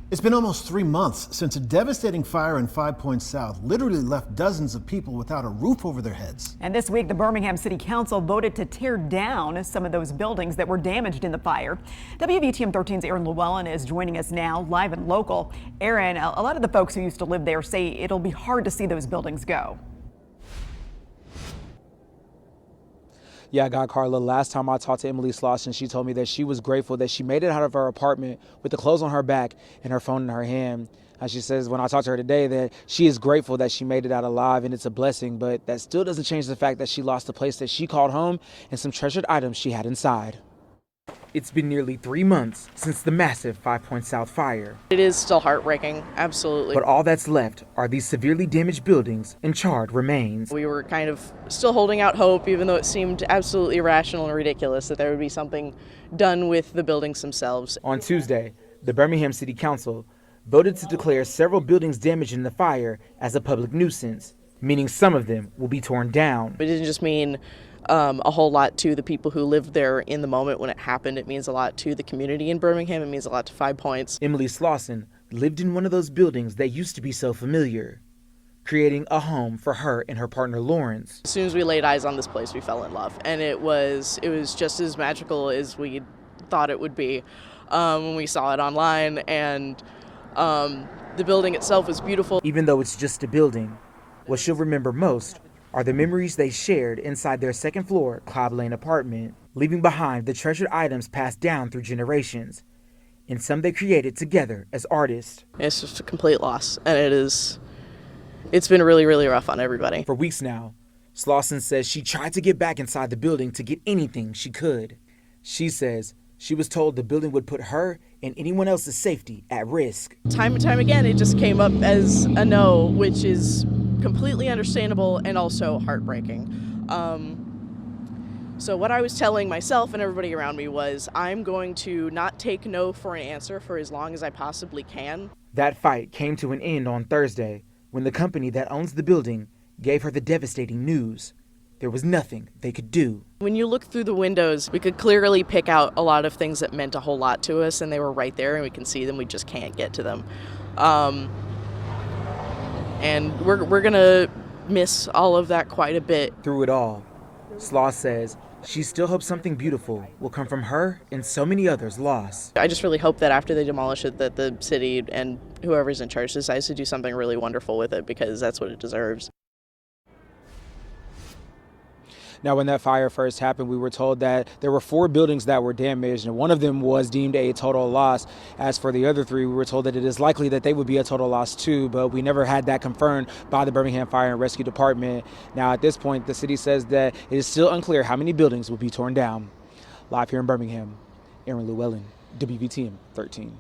It's been almost 3 months since a devastating fire in Five Points South literally left dozens of people without a roof over their heads. And this week, the Birmingham City Council voted to tear down some of those buildings that were damaged in the fire. WVTM 13's Aaron Llewellyn is joining us now, live and local. Aaron, a lot of the folks who used to live there say it'll be hard to see those buildings go. Yeah, God, Carla, last time I talked to Emily Slauson, she told me that she was grateful that she made it out of her apartment with the clothes on her back and her phone in her hand. And she says when I talked to her today that she is grateful that she made it out alive and it's a blessing, but that still doesn't change the fact that she lost the place that she called home and some treasured items she had inside. It's been nearly 3 months since the massive Five Points South fire. It is still heartbreaking, absolutely. But all that's left are these severely damaged buildings and charred remains. We were kind of still holding out hope, even though it seemed absolutely irrational and ridiculous that there would be something done with the buildings themselves. On Tuesday, the Birmingham City Council voted to declare several buildings damaged in the fire as a public nuisance, meaning some of them will be torn down. It didn't just mean a whole lot to the people who lived there in the moment when it happened. It means a lot to the community in Birmingham. It means a lot to Five Points. Emily Slauson lived in one of those buildings that used to be so familiar, creating a home for her and her partner Lawrence. As soon as we laid eyes on this place, we fell in love, and it was just as magical as we thought it would be when we saw it online. And the building itself was beautiful. Even though it's just a building, what she'll remember most are the memories they shared inside their second-floor Cobb Lane apartment, leaving behind the treasured items passed down through generations, and some they created together as artists. It's just a complete loss, and it's been really, really rough on everybody. For weeks now, Slauson says she tried to get back inside the building to get anything she could. She says she was told the building would put her and anyone else's safety at risk. Time and time again, it just came up as a no, which is completely understandable and also heartbreaking. So what I was telling myself and everybody around me was I'm going to not take no for an answer for as long as I possibly can. That fight came to an end on Thursday when the company that owns the building gave her the devastating news. There was nothing they could do. When you look through the windows, we could clearly pick out a lot of things that meant a whole lot to us, and they were right there and we can see them, we just can't get to them. And we're gonna miss all of that quite a bit. Through it all, Slaw says she still hopes something beautiful will come from her and so many others lost. I just really hope that after they demolish it, that the city and whoever's in charge decides to do something really wonderful with it, because that's what it deserves. Now, when that fire first happened, we were told that there were 4 buildings that were damaged, and one of them was deemed a total loss. As for the other 3, we were told that it is likely that they would be a total loss too, but we never had that confirmed by the Birmingham Fire and Rescue Department. Now, at this point, the city says that it is still unclear how many buildings will be torn down. Live here in Birmingham, Aaron Llewellyn, WVTM 13.